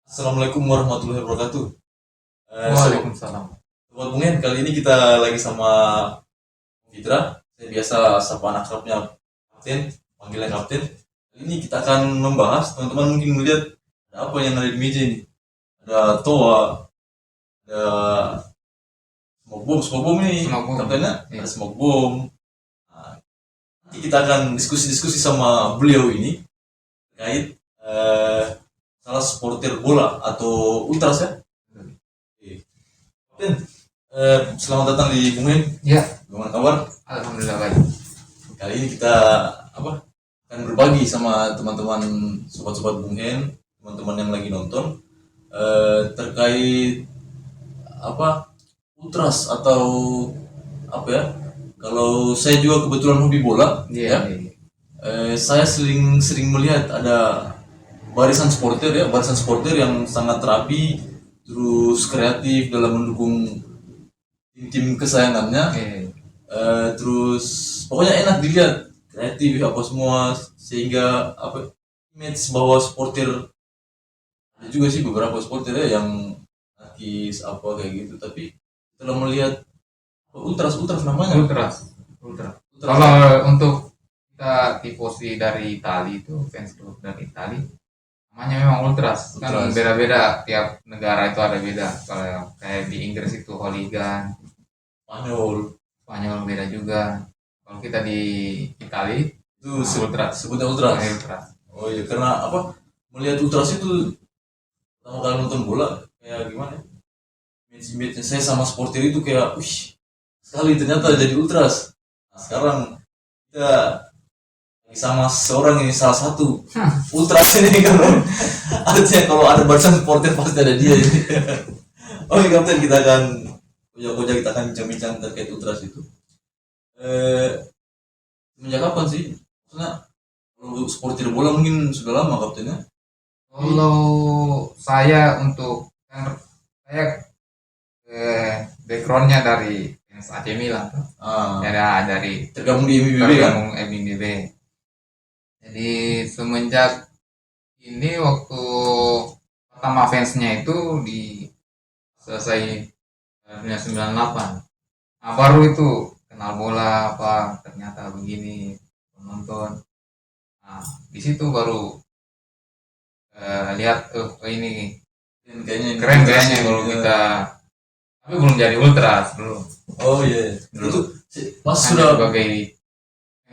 Assalamualaikum warahmatullahi wabarakatuh. Waalaikumsalam. Sobat Bungen, kali ini kita lagi sama Fitra. Saya biasa sapa anak akrabnya Kapten, panggilan Kapten. Kali ini kita akan membahas, teman-teman mungkin melihat ada apa yang ada di meja ini. Ada toa, ada smoke bomb nih, Smoke bomb. Kaptennya Iya. ada smoke bomb. Nah, nanti kita akan diskusi-diskusi sama beliau ini terkait salah supporter bola atau ultras ya. Oke. Kapten, selamat datang di Bungen. Ya, Gimana kabar? alhamdulillah baik. Kali ini kita akan berbagi sama teman-teman sobat-sobat Bungen, teman-teman yang lagi nonton terkait ultras atau apa ya? Kalau saya juga kebetulan hobi bola, ya. Iya. Saya sering melihat ada barisan supporter yang sangat rapi, terus kreatif dalam mendukung tim kesayangannya. Terus pokoknya enak dilihat, kreatif apa semua, sehingga image bahwa supporter, ada juga sih beberapa supporter ya yang nakis apa kayak gitu, tapi setelah melihat ultras namanya Ultras. ultras Kalau untuk kita tifosi dari Itali itu fans klub dari Itali, namanya memang Ultras. Kan Ultras. beda-beda, tiap negara itu ada beda. Kalau kayak di Inggris itu Hooligan, Spanyol Spanyol beda juga. Kalau kita di Itali itu Ultras. sebutnya ultras. Ultras. Oh iya, karena melihat ultras itu pertama kali nonton bola kayak gimana ya? Image saya sama supporter itu kayak, wih, sekali ternyata jadi ultras. Nah, sekarang kita lagi sama seorang ini, salah satu ultras ini kan. Artinya kalau ada barisan supporter pasti ada dia ini. Oke Kapten, kita akan kita akan bincang-bincang terkait ultras itu. Semenjak kapan sih? Maksudnya kalau supporter bola mungkin sudah lama Kapten ya? Kalau saya untuk saya backgroundnya dari fans AC Milan tuh. Dari Tergabung di MBB kan? tergabung MBB. Jadi semenjak ini waktu pertama fansnya itu di selesai dunia 98. Nah, baru itu kenal bola apa ternyata begini menonton. Nah, di situ baru lihat ini Kayaknya keren ultras kayaknya ini, kalau ya. kita, tapi belum jadi ultras belum. Oh iya, Belum. itu pas Hanya sudah sebagai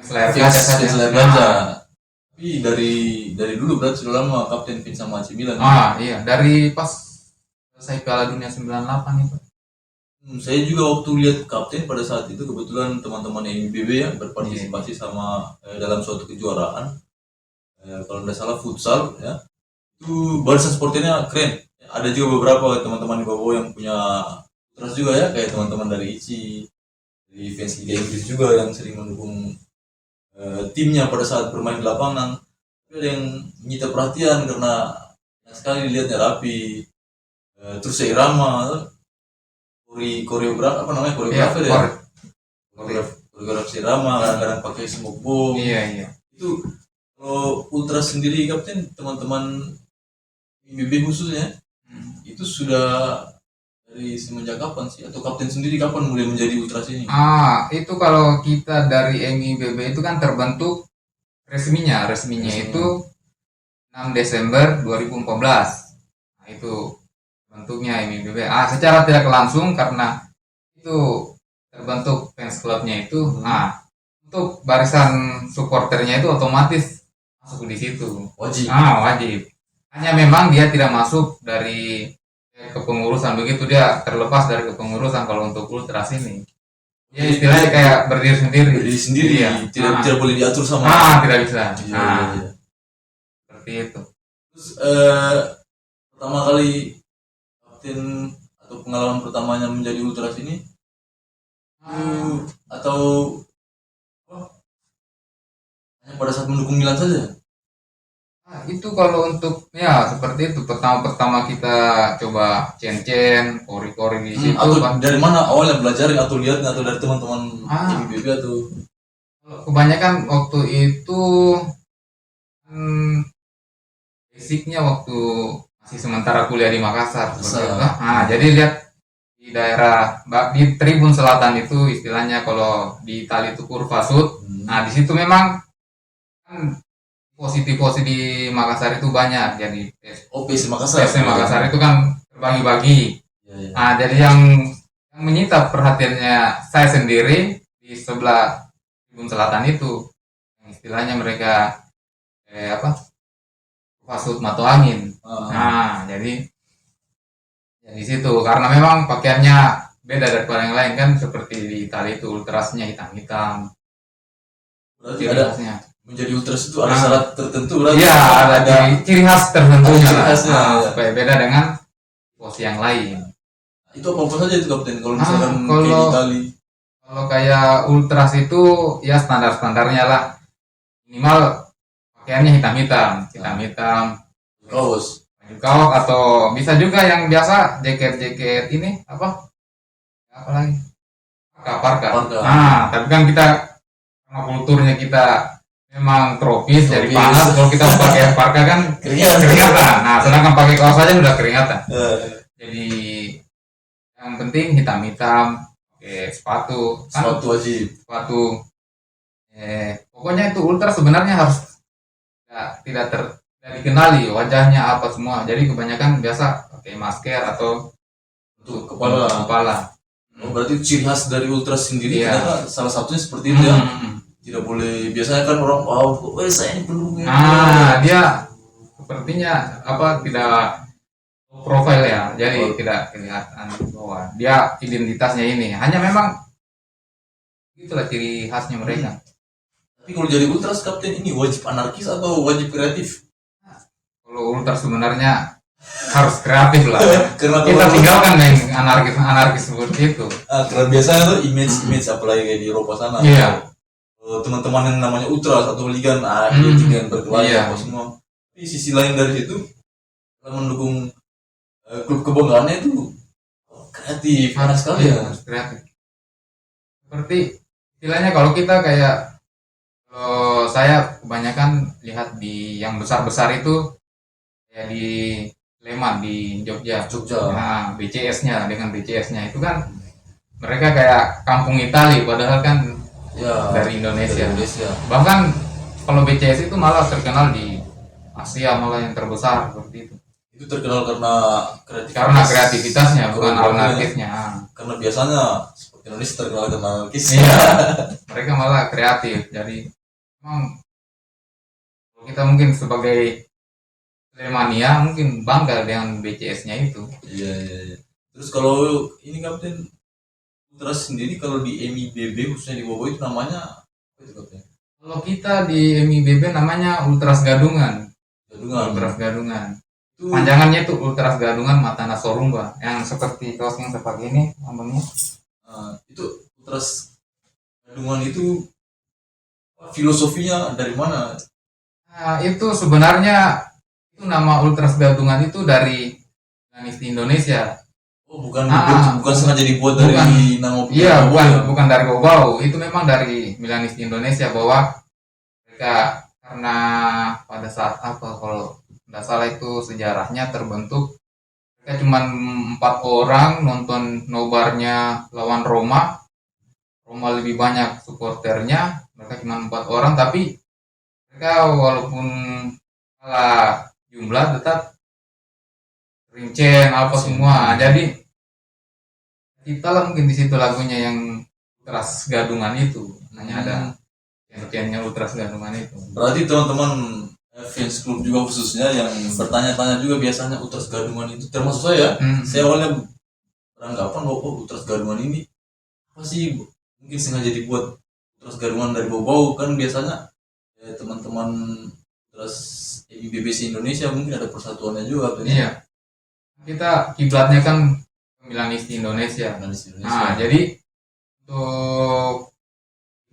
selera fans kaca saja. selera baca. Tapi dari dulu berarti sudah lama Kapten fans sama AC Milan. Iya, dari pas selesai Piala Dunia 98 itu. Saya juga waktu lihat Kapten pada saat itu kebetulan teman-teman MBB ya berpartisipasi sama dalam suatu kejuaraan. Kalau tidak salah futsal ya. Itu barisan sporternya keren. Ada juga beberapa teman-teman di Bobo yang punya ultras juga ya, kayak teman-teman dari ICI, dari fans Liga Inggris juga yang sering mendukung timnya pada saat bermain di lapangan. Tapi ada yang menyita perhatian karena sekali dilihatnya rapi, terus seirama, koreografer ya, koreografer seirama, kadang-kadang pakai smoke bomb. Iya. Itu kalau ultras sendiri Kapten, teman-teman MBB khususnya itu sudah dari semenjak kapan sih, atau Kapten sendiri kapan mulai menjadi ultras ini? Itu kalau kita dari MIBB itu kan terbentuk resminya itu 6 Desember 2014. Nah, itu bentuknya MIBB. Secara tidak langsung karena itu terbentuk fans clubnya itu. Untuk barisan supporternya itu otomatis masuk di situ. Wajib. Wajib. Hanya memang dia tidak masuk dari kepengurusan, begitu dia terlepas dari kepengurusan kalau untuk ultras ini. Ya istilahnya kayak berdiri sendiri. Iya. Tidak boleh diatur sama. Tidak bisa. Iya. Seperti itu. Terus pertama kali Kapten atau pengalaman pertamanya menjadi ultras ini atau hanya pada saat mendukung Milan saja? Itu kalau untuk ya seperti itu pertama kita coba cen kori di situ. Atau dari mana awalnya belajar, atau lihatnya, atau dari teman-teman MBB atau? Kebanyakan waktu itu basicnya waktu masih sementara kuliah di Makassar seperti Makassar. itu. Nah, jadi lihat di daerah di Tribun Selatan itu istilahnya kalau di Itali itu Curva Sud. Nah, di situ memang kan posisi-posisi di Makassar itu banyak. Jadi Oh, PC Makassar. TSM Makassar itu kan terbagi-bagi. Ya, ya. Nah, jadi yang menyita perhatiannya saya sendiri di sebelah Tribun Selatan itu, yang istilahnya mereka Pasut Matu Angin. Ah, Nah, jadi ya di situ karena memang pakaiannya beda daripada yang lain kan seperti di Italia itu ultrasnya hitam-hitam. berarti Ciri ada khasnya. menjadi ultras itu ada Nah. syarat tertentu berarti. Iya, ada ciri khas tertentunya Ciri lah. khasnya, Nah, ya. supaya beda dengan pos yang lain. Itu apa saja itu kapten kalau misalkan kalau- kayak di Itali. Kalau kayak ultras itu ya standar-standarnya lah. Minimal pakaiannya hitam-hitam, Kaos. baju kaos atau bisa juga yang biasa jaket-jaket ini apa lagi? Parka. Parka. Nah, tapi kan kita karena kulturnya kita memang tropis jadi Tropis. panas. Kalau kita pakai parka kan keringatan. Nah, sedangkan pakai kaos aja udah keringatan. Jadi yang penting hitam-hitam, pakai sepatu, kan Sepatu wajib. sepatu. Pokoknya itu ultra sebenarnya harus tidak dikenali wajahnya apa semua. Jadi kebanyakan biasa pakai masker atau Untuk kepala. kepala. Oh, berarti ciri khas dari ultras sendiri Iya. ternyata salah satunya seperti itu ya. Hmm. Tidak boleh, biasanya kan orang wow, saya ini pendukungnya. Nah, dia sepertinya apa tidak low profile ya. Jadi tidak kelihatan bahwa dia identitasnya ini. Hanya memang itulah ciri khasnya mereka. Tapi kalau jadi ultras kapten ini wajib anarkis atau wajib kreatif? Kalau ultra sebenarnya harus kreatif lah. Karena Kita kalau- tinggalkan yang anarkis seperti itu. karena biasanya tuh image apalagi kayak di Eropa sana. Iya. Teman-teman yang namanya ultras atau ligan, Hmm. identik berkelahi Iya. apa semua. Tapi sisi lain dari situ, kalau mendukung klub kebanggaannya itu kreatif, panas sekali ya. Harus kreatif. Seperti istilahnya kalau kita kayak saya kebanyakan lihat di yang besar-besar itu kayak di Sleman di Jogja. Jogja. Nah, BCS-nya dengan BCS-nya itu kan mereka kayak kampung Itali padahal kan Ya. dari Indonesia. Dari Indonesia. Bahkan kalau BCS itu malah terkenal di Asia malah yang terbesar seperti itu. Itu terkenal karena kreativitas. Karena kreativitasnya bukan Koreografinya. anarkisnya. Karena biasanya seperti Indonesia terkenal karena anarkis. Iya. Mereka malah kreatif. Jadi memang kalau kita mungkin sebagai Slemania mungkin bangga dengan BCS-nya itu. Iya, iya, iya. Terus kalau ini kapten ultras sendiri kalau di MIBB khususnya di Bobo itu namanya apa itu kapten? Kalau kita di MIBB namanya Ultras Gadungan. Gadungan. Ultras Gadungan. Itu Panjangannya itu Ultras Gadungan Matana Sorumba yang seperti kaos yang seperti ini lambangnya. itu ultras gadungan itu filosofinya dari mana? Nah, itu sebenarnya itu nama Ultras Gadungan itu dari Milanisti Indonesia. Oh, bukan Ah, bukan sengaja dibuat dari bukan. nama Iya, Bobo bukan ya? bukan dari Bobau, itu memang dari Milanisti Indonesia bahwa mereka karena pada saat apa kalau tidak salah itu sejarahnya terbentuk mereka cuma 4 orang nonton nobarnya lawan Roma. Roma lebih banyak supporternya, mereka cuma 4 orang tapi mereka walaupun kalah jumlah tetap rincen apa semua. Jadi kita lah mungkin di situ lagunya yang Ultras Gadungan itu hanya ada yang Ultras Gadungan itu. Berarti teman-teman fans klub juga khususnya yang bertanya-tanya juga biasanya ultras gadungan itu termasuk saya. Saya awalnya beranggapan bahwa ultras gadungan ini apa sih mungkin sengaja dibuat ultras gadungan dari Bobau kan biasanya teman-teman ultras BBC Indonesia mungkin ada persatuannya juga. Iya. Kita kiblatnya kan Milanisti Indonesia. Nah, jadi untuk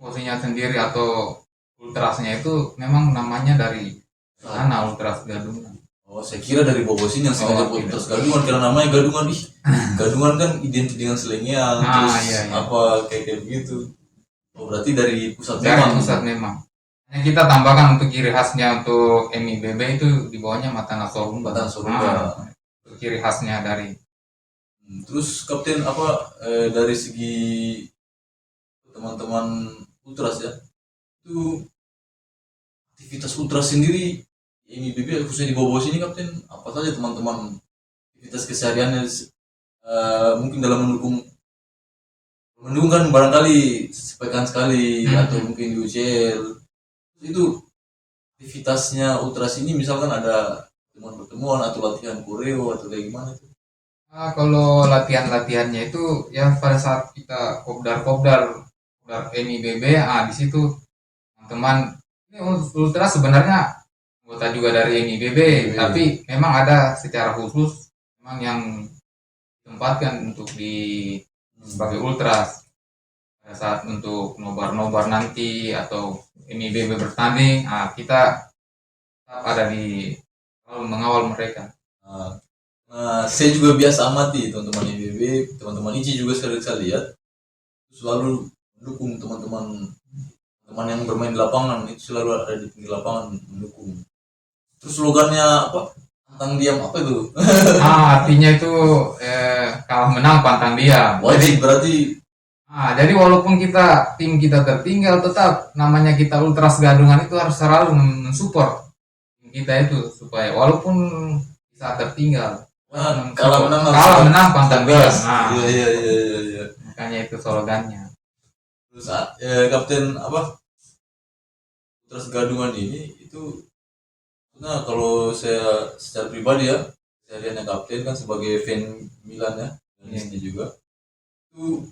posisinya sendiri atau ultrasnya itu memang namanya dari sana Ultras Gadungan. Oh, saya kira dari Bobo sini yang sengaja buat ultras gadungan karena namanya gadungan. Gadungan kan identik dengan selengean terus iya. apa kayak begitu. Oh, berarti dari pusat Dari memang. pusat memang. Hanya kita tambahkan untuk ciri khasnya untuk MIBB itu di bawahnya Matana Sorumba. Matan Sorumba. Itu ciri khasnya dari. Terus Kapten apa dari segi teman-teman ultras ya, itu aktivitas ultras sendiri ini BB khususnya di bawah sini Kapten, apa saja teman-teman aktivitas kesehariannya mungkin dalam mendukung kan barangkali sepekan sekali atau mungkin di UCL itu aktivitasnya ultras ini misalkan ada pertemuan atau latihan koreo atau kayak gimana itu. Kalau latihan-latihannya itu ya pada saat kita kopdar MIBB, di situ teman-teman ini ultra sebenarnya anggota juga dari MIBB, tapi memang ada secara khusus memang yang ditempatkan untuk di sebagai ultras pada saat untuk nobar-nobar nanti atau MIBB bertanding, kita tetap ada di selalu mengawal mereka. Saya juga biasa amati teman-teman IBB, teman-teman ICI juga sering saya lihat selalu mendukung teman-teman yang bermain di lapangan, itu selalu ada di pinggir lapangan mendukung. Terus slogannya apa? Pantang diam apa itu? Artinya itu kalah menang pantang diam. Wajib berarti. Jadi walaupun tim kita tertinggal, tetap namanya kita Ultras Gadungan itu harus selalu mensupport tim kita itu supaya walaupun kita tertinggal. Kalah menang pantang diam. Iya. Makanya itu slogannya. Terus Kapten apa? Ultras Gadungan ini itu, nah kalau saya secara pribadi ya, saya Kapten kan sebagai fan Milan ya, dan ini juga itu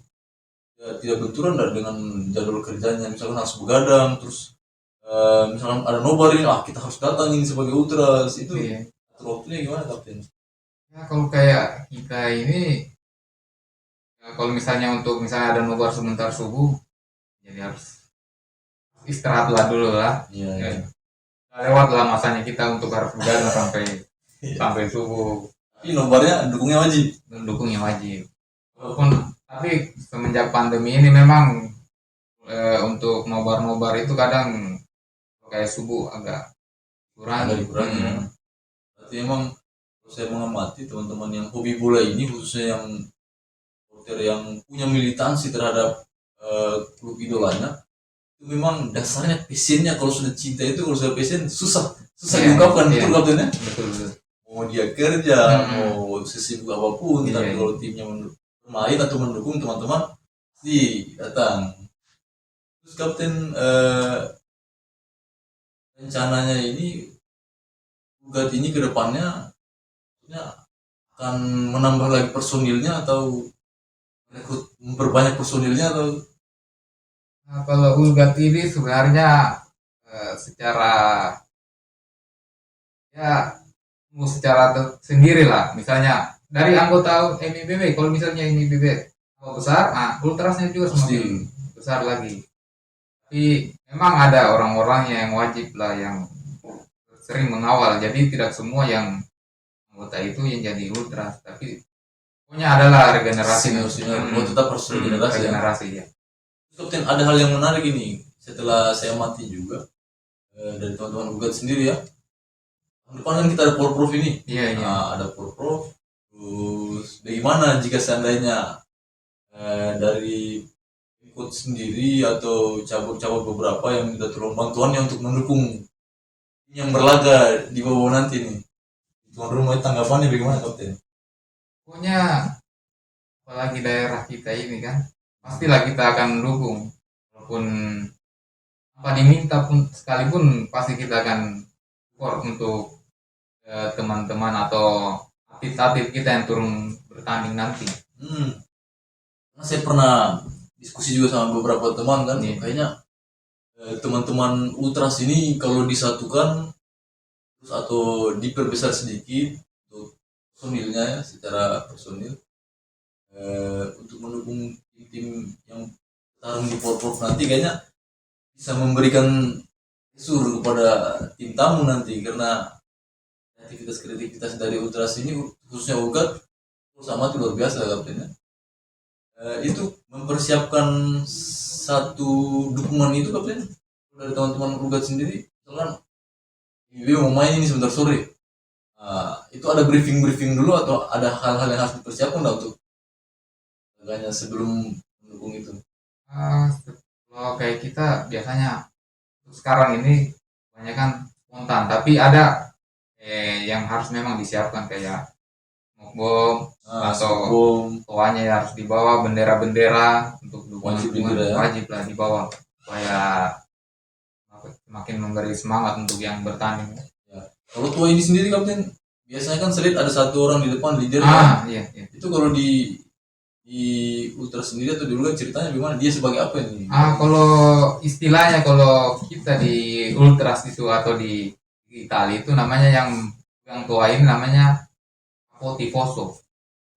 ya, tidak benturan dengan jadwal kerjanya, misalkan harus begadang, terus misalkan ada nobar ini, kita harus datang ini sebagai ultras itu. Atur waktunya gimana Kapten? Ya kalau kayak kita ini, ya, kalau misalnya ada nobar sebentar subuh, jadi harus istirahatlah dulu lah. Iya. Lewatlah masanya kita untuk harus begadang sampai subuh. Tapi nobarnya Dukungnya wajib. Walaupun tapi semenjak pandemi ini memang untuk nobar itu kadang kayak subuh agak kurang. Ya. Berarti emang saya mengamati teman-teman yang hobi bola ini, khususnya yang punya militansi terhadap klub idolanya, itu memang dasarnya passionnya. Kalau sudah cinta itu, kalau sudah passion susah diungkapkan. Betul Kapten ya? Betul. Mau dia kerja, mau sesibuk apapun, tapi kalau timnya bermain atau mendukung teman-teman pasti datang. Terus Kapten rencananya ini Ugat ini ke depannya akan menambah lagi personilnya atau memperbanyak personilnya atau? Kalau Ulgat ini sebenarnya secara sendiri lah, misalnya dari anggota MIBB, kalau misalnya MIBB besar, ultrasnya juga semakin besar lagi. Tapi memang ada orang-orang yang wajib lah yang sering mengawal, jadi tidak semua yang anggota itu yang jadi ultras, tapi pokoknya adalah regenerasi. Tetap harus regenerasi ya. Kapten, ada hal yang menarik ini setelah saya amati juga dari teman-teman Ugat sendiri ya. Depan kan kita ada porprov ini. Iya. Ada porprov. Terus bagaimana jika seandainya dari ikut sendiri atau cabut-cabut beberapa yang minta tolong bantuannya untuk mendukung yang berlaga di bawah nanti nih. Tuan rumah tanggapannya bagaimana Kapten? Pokoknya apalagi daerah kita ini kan, pastilah kita akan mendukung. Walaupun apa diminta pun sekalipun, pasti kita akan support untuk teman-teman atau atlet-atlet kita yang turun bertanding nanti. Nah, saya pernah diskusi juga sama beberapa teman kan, kayaknya teman-teman ultras ini kalau disatukan terus atau diperbesar sedikit untuk personilnya ya, secara personil untuk mendukung tim yang tarung di porprov nanti, kayaknya bisa memberikan sur kepada tim tamu nanti, karena kreativitas dari ultras ini khususnya Ugat sama itu luar biasa Kapten. Itu mempersiapkan satu dukungan itu Kapten dari teman-teman Rugat sendiri, misalkan IBB mau main ini sebentar sore, itu ada briefing dulu atau ada hal-hal yang harus dipersiapkan nggak untuk laganya sebelum mendukung itu? Ah, kalau kayak kita biasanya untuk sekarang ini banyak kan spontan, tapi ada yang harus memang disiapkan kayak smoke bomb atau Bom, toanya yang harus dibawa, bendera-bendera untuk Wajib dukungan bendera ya. wajib lah dibawa supaya semakin memberi semangat untuk yang bertanding. Ya. Kalau tua ini sendiri kapten, biasanya kan selit ada satu orang di depan leader Iya, iya. itu kalau di ultra sendiri atau di luar ceritanya gimana, dia sebagai apa ini? Kalau istilahnya kalau kita di ultras itu atau di Italia itu namanya yang tua ini namanya capotifoso.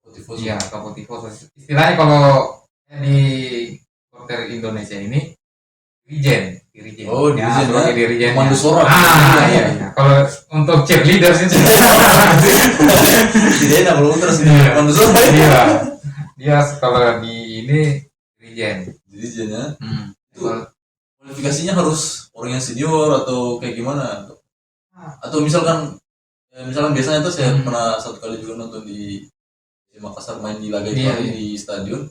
Tifoso. Iya, capotifoso. Istilahnya kalau di supporter Indonesia ini dirijen. Oh, dirijen ya. Sebagai dirijen. Komando sorak. Iya, iya. Kalau untuk cheerleaders itu Tidak enak kalau ultra sendiri Iya. komando sorak. iya. Dia kalau di ini dirijen. Dirijen ya. Itu Kalau- kualifikasinya harus orang yang senior atau kayak gimana? Atau misalkan biasanya tuh saya pernah satu kali juga nonton di Makassar main di laga itu Iya, kali iya. di stadion.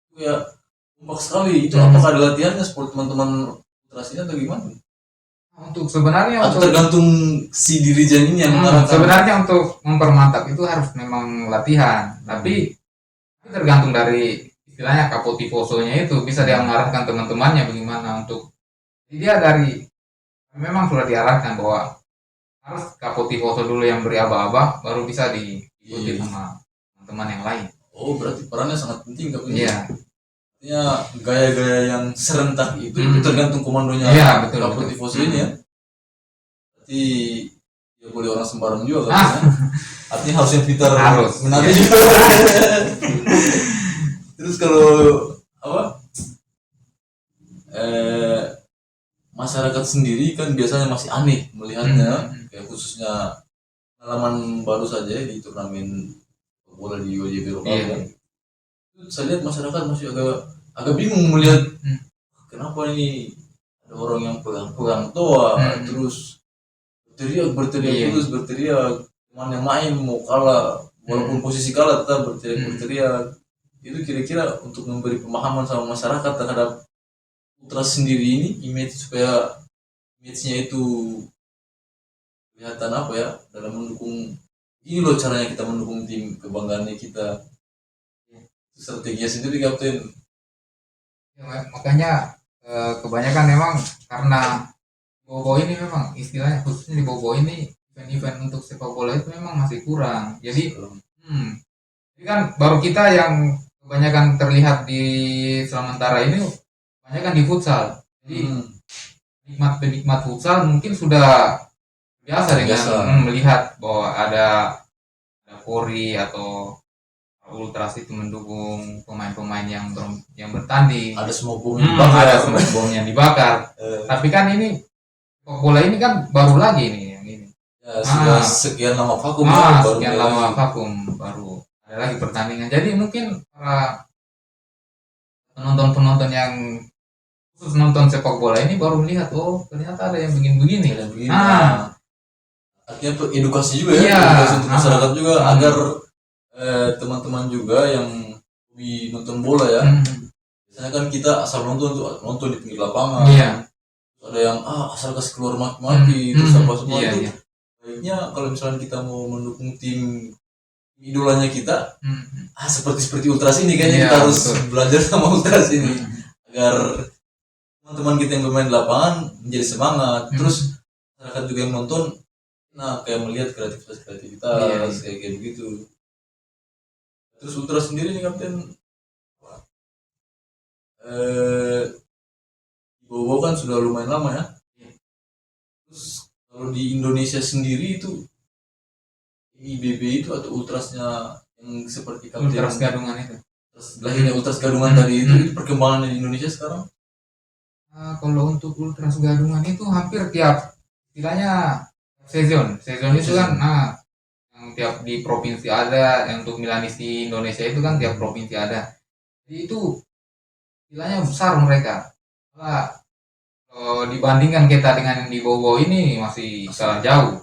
Itu ya kompak sekali. Itu apakah ada latihannya seperti teman-teman ultrasnya atau gimana? Untuk sebenarnya Atau untuk tergantung si dirijen ini yang mengarahkan? sebenarnya untuk mempermantap itu harus memang latihan, tapi tergantung dari istilahnya capotifosonya itu bisa dia mengarahkan teman-temannya bagaimana untuk dia dari memang sudah diarahkan bahwa harus capotifoso dulu yang beri aba-aba baru bisa diikuti Iya. sama teman-teman yang lain. Oh, berarti perannya sangat penting kapten. Iya. Artinya gaya-gaya yang serentak itu tergantung komandonya Iya, betul, Kapten betul. Tifoso ini ya. Berarti ya boleh orang sembarang juga kan ya. Artinya harus yang pintar Harus, menari iya. juga. Terus kalau apa? Masyarakat sendiri kan biasanya masih aneh melihatnya, kayak khususnya pengalaman baru saja di turnamen bola di OJB lokal Iya. kan. Itu saya lihat masyarakat masih agak bingung melihat kenapa ini ada orang yang pegang toa terus berteriak Iya. terus berteriak, teman yang main mau kalah walaupun posisi kalah tetap berteriak. Itu kira-kira untuk memberi pemahaman sama masyarakat terhadap ultras sendiri ini, supaya image-nya itu kelihatan apa ya, dalam mendukung, ini loh caranya kita mendukung tim kebanggaannya kita. Strateginya sendiri kapten. Ya, makanya kebanyakan memang karena Bobo ini memang istilahnya khususnya di Bobo ini event-event untuk sepak bola itu memang masih kurang. Jadi jadi kan baru kita yang kebanyakan terlihat di sementara ini kebanyakan di futsal. Jadi penikmat futsal mungkin sudah biasa dengan melihat bahwa ada Polri atau Ultras itu mendukung pemain-pemain yang bertanding. Ada smoke bomb Ada smoke bomb yang dibakar. Tapi kan ini sepak bola ini kan baru lagi nih yang ini. Ya, sudah sekian lama vakum sekian lama vakum baru ada lagi pertandingan. Jadi mungkin para penonton yang khusus nonton sepak bola ini baru melihat, oh ternyata ada yang begini-begini. Artinya edukasi juga ya, Iya. edukasi untuk masyarakat juga agar teman-teman juga yang hobi nonton bola ya. Biasanya kan kita asal nonton di pinggir lapangan. Iya. Ada yang asal kasih keluar mati-mati terus apa semua Iya, itu. iya. Baiknya kalau misalnya kita mau mendukung tim idolanya kita, seperti ultras ini kayaknya Iya, kita harus betul. belajar sama ultras ini agar teman-teman kita yang bermain di lapangan menjadi semangat. Terus masyarakat juga yang nonton, kayak melihat kreativitas Iya. kayak begitu. Terus ultras sendiri nih kapten, Bobo kan sudah lumayan lama ya. Terus kalau di Indonesia sendiri itu IBB itu atau ultrasnya yang seperti kapten Ultras Gadungan itu. lahirnya ultras Gadungan tadi itu perkembangan di Indonesia sekarang? Kalau untuk Ultras Gadungan itu hampir tiap istilahnya season itu kan yang tiap di provinsi ada, yang untuk Milanis di Indonesia itu kan tiap provinsi ada. Jadi itu istilahnya besar mereka. dibandingkan kita dengan yang di bawah ini masih kalah jauh.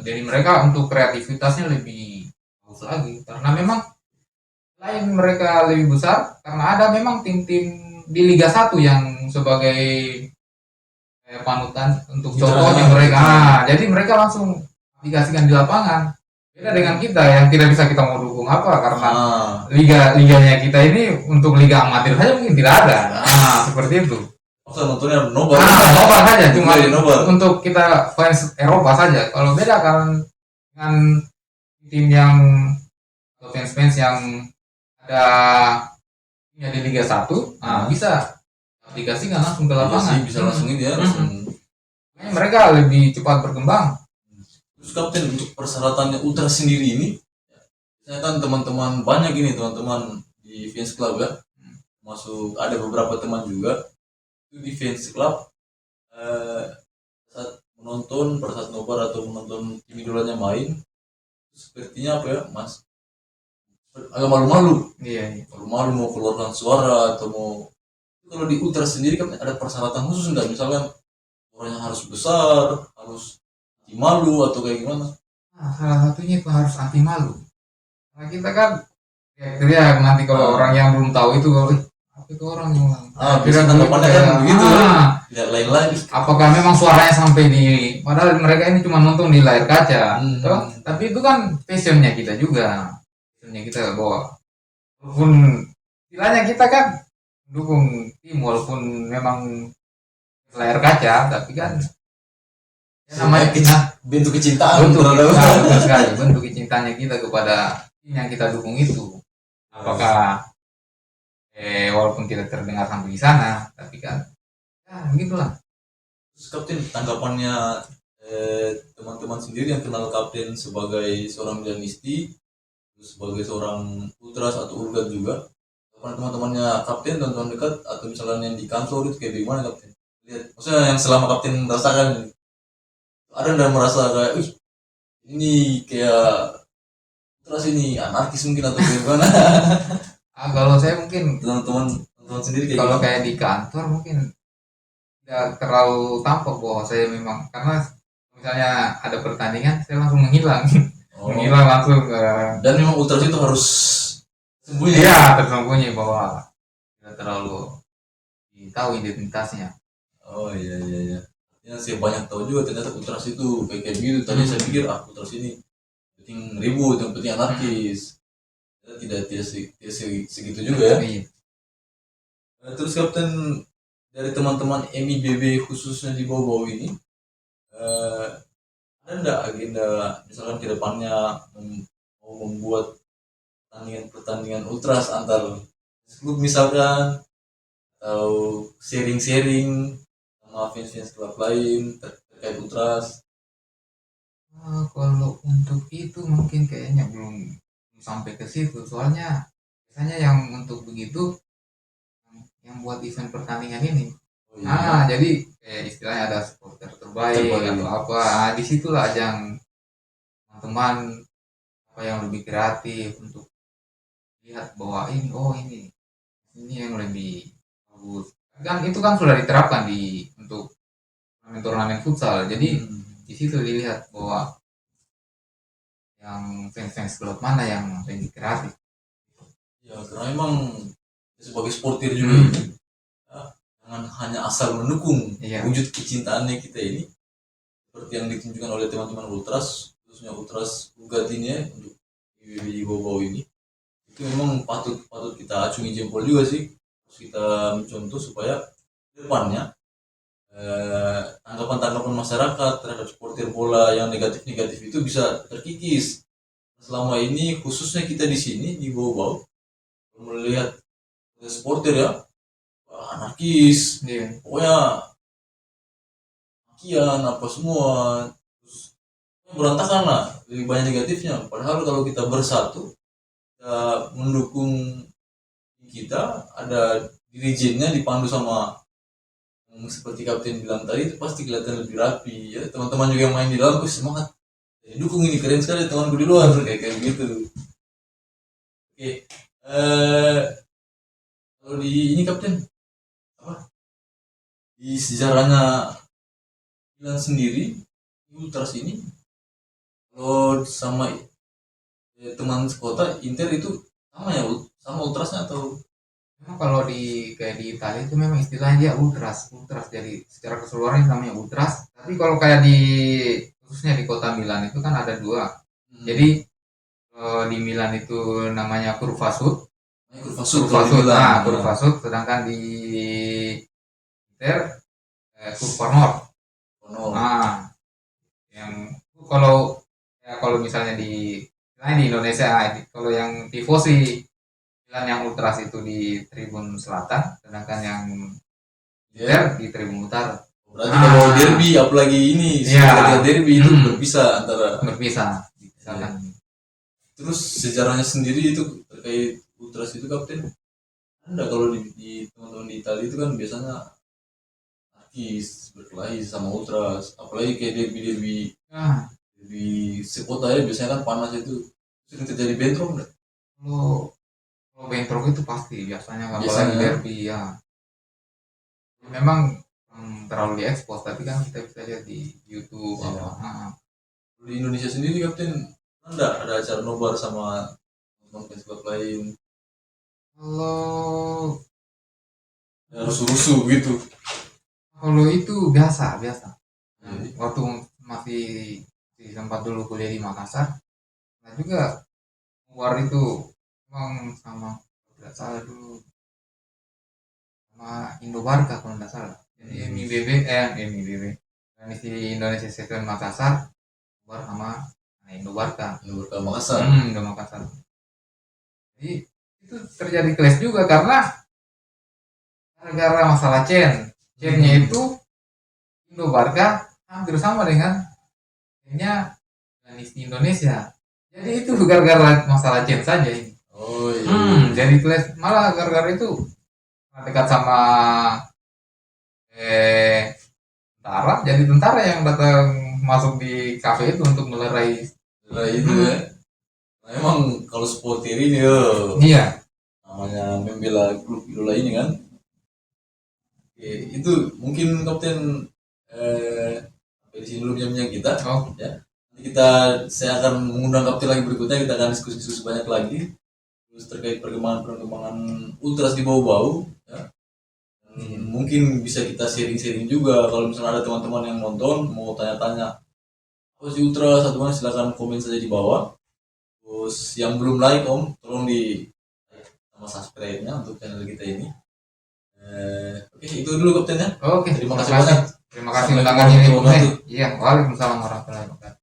Jadi mereka untuk kreativitasnya lebih bagus lagi karena memang lain mereka lebih besar karena ada memang tim-tim di Liga 1 yang sebagai panutan untuk contohnya mereka. Jadi mereka langsung dikasihkan di lapangan. Beda dengan kita yang tidak bisa kita mau dukung apa karena liganya kita ini untuk liga amatir saja mungkin tidak ada. Seperti itu. Masa nontonnya nobar? Nobar saja cuma nobar. untuk kita fans Eropa saja. Kalau beda kan dengan tim yang atau fans yang ada di Liga 1, bisa dikasihkan langsung ke lapangan. Bisa langsung ini ya. Mereka lebih cepat berkembang. Terus kapten untuk persyaratannya ultra sendiri ini, saya kan teman-teman banyak ini teman-teman di fans club ya, masuk ada beberapa teman juga itu di fans club saat menonton pada saat nobar atau menonton tim idolanya main, sepertinya apa ya mas, agak malu-malu. Iya. Malu-malu mau keluarkan suara atau mau, kalau di ultra sendiri kan ada persyaratan khusus enggak, misalkan orangnya harus besar, harus anti malu atau kayak gimana? Salah satunya itu harus anti malu. Nah kita kan teriak nanti kalau orang yang belum tahu itu kalau itu orang yang bisa tanggapannya kan begitu tidak lain-lain. Apakah memang suaranya sampai di, padahal mereka ini cuma nonton di layar kaca, tapi itu kan passionnya kita juga, passionnya kita bahwa walaupun istilahnya kita kan dukung tim walaupun memang layar kaca, tapi kan namanya bentuk kecintaan bentuk kecintanya kita kepada tim yang kita dukung itu. Apakah walaupun tidak terdengar sampai di sana, tapi kan ya begitulah. Terus kapten tanggapannya teman-teman sendiri yang kenal kapten sebagai seorang Milanisti, sebagai seorang ultras atau urgat juga, teman-temannya kapten dan teman dekat atau misalnya yang di kantor itu kayak gimana kapten? Lihat, maksudnya yang selama kapten merasakan, ada yang merasa kayak ini kayak terus ini anarkis mungkin atau gimana? Kalau saya mungkin teman-teman sendiri kayak kalau kayak di kantor mungkin tidak terlalu tampak bahwa saya memang, karena misalnya ada pertandingan saya langsung menghilang. Menghilang langsung dan memang ultras itu harus sembunyi tersembunyi bahwa tidak terlalu tahu identitasnya. Iya ya, saya banyak tahu juga ternyata ultras itu kayak gitu. Tadi saya pikir ultras ini penting ribut, yang penting anarkis. Tidak segitu juga ya. Terus kapten, dari teman-teman MIBB khususnya di bawah ini, ada enggak agenda misalkan ke depannya mau membuat pertandingan ultras antar klub misalkan, atau sharing sama fans klub lain terkait ultras? Kalau untuk itu mungkin kayaknya belum sampai ke situ, soalnya biasanya yang untuk begitu yang buat event pertandingan ini. Jadi kayak istilahnya ada supporter terbaik atau apa, disitulah ajang teman-teman apa yang lebih kreatif untuk lihat bahwa ini yang lebih bagus. Kan itu kan sudah diterapkan untuk turnamen futsal. Jadi di situ dilihat bahwa yang fans klub mana yang lebih kreatif. Ya karena memang sebagai sportir juga jangan hanya asal mendukung, wujud kecintaannya kita ini seperti yang ditunjukkan oleh teman-teman ultras, khususnya ultras Ugat ini ya, untuk di bawah ini itu memang patut kita acungi jempol juga sih. Terus kita mencontoh supaya depannya tanggapan masyarakat terhadap supporter bola yang negatif itu bisa terkikis. Selama ini khususnya kita di sini di bawah melihat supporter ya anarkis, pokoknya makian apa semua, terus berantakan lah, lebih banyak negatifnya. Padahal kalau kita bersatu, kita mendukung kita, ada dirijennya dipandu sama seperti kapten bilang tadi, itu pasti kelihatan lebih rapi ya. Teman-teman juga yang main di dalam semangat, dukung ini keren sekali temanku di luar kayak gitu. Oke, kalau di ini kapten apa di sejarahnya Milan sendiri Ultras ini kalau sama teman sekota Inter itu sama ya sama Ultrasnya atau Memang kalau di kayak di Italia itu memang istilahnya dia ultras, ultras. Jadi secara keseluruhan namanya ultras. Tapi kalau kayak di khususnya di kota Milan itu kan ada dua. Jadi di Milan itu namanya Curva Sud, kurva sud Curva kalau di Sud, Milan nah ya. Curva Sud. Sedangkan di Inter Curva Nord. Oh, Nah, yang kalau kalau misalnya di Indonesia, kalau yang tifosi Milan yang ultras itu di Tribun Selatan, sedangkan yang ya. Inter di Tribun Utara. Berarti kalau derby apalagi ini Iya. setelah derby itu Hmm. berpisah antara. Berpisah, dipisahkan. Terus sejarahnya sendiri itu terkait Ultras itu Kapten. Anda kalau di teman-teman di Italia itu kan biasanya artis berkelahi sama Ultras, apalagi kayak derby-derby Nah, di sekota ya biasanya kan panas itu sering terjadi bentrok enggak? kalau kalau bentrok itu pasti biasanya apalagi Biasanya. derby ya. Memang terlalu diekspos, tapi kan kita bisa lihat di YouTube Iya. apa. Nah, Di Indonesia sendiri Kapten ada acara nobar sama teman fans klub lain kalau rusuh-rusuh gitu. kalau itu biasa biasa. Nah, Jadi, waktu masih sempat dulu kuliah di Makassar, nah juga luar itu memang sama, tidak salah dulu sama Indobarka kalau tidak salah. Jadi MIBB dan di Indonesia Seven Makassar luar sama Indobarka. yang berkah Makassar. Indo Makassar. Jadi itu terjadi clash juga karena gara-gara masalah chainnya itu Indobarka hampir sama dengan chainnya di Indonesia. Jadi itu gara-gara masalah chain saja ini. Oh iya. Jadi clash malah gara-gara itu dekat sama tentara, jadi tentara yang datang masuk di kafe itu untuk melerai. Nah, itu ya. Nah, emang kalau supporter ini ya Iya. namanya membela klub idola ini kan. Oke, itu mungkin Kapten sampai di sini dulu jam-jam kita. Oh, Ya. Nanti saya akan mengundang Kapten lagi berikutnya, kita akan diskusi banyak lagi terus terkait perkembangan Ultras di bau-bau ya. Mungkin bisa kita sharing-sharing juga kalau misalnya ada teman-teman yang nonton mau tanya-tanya apa sih Ultras atau mana, silakan komen saja di bawah. Terus yang belum like tolong di like sama subscribe-nya untuk channel kita ini. Oke, itu dulu Kapten ya. oke. Terima kasih banyak. Terima kasih Assalamualaikum undangannya. warahmatullahi wabarakatuh. Iya, waalaikumsalam warahmatullahi wabarakatuh.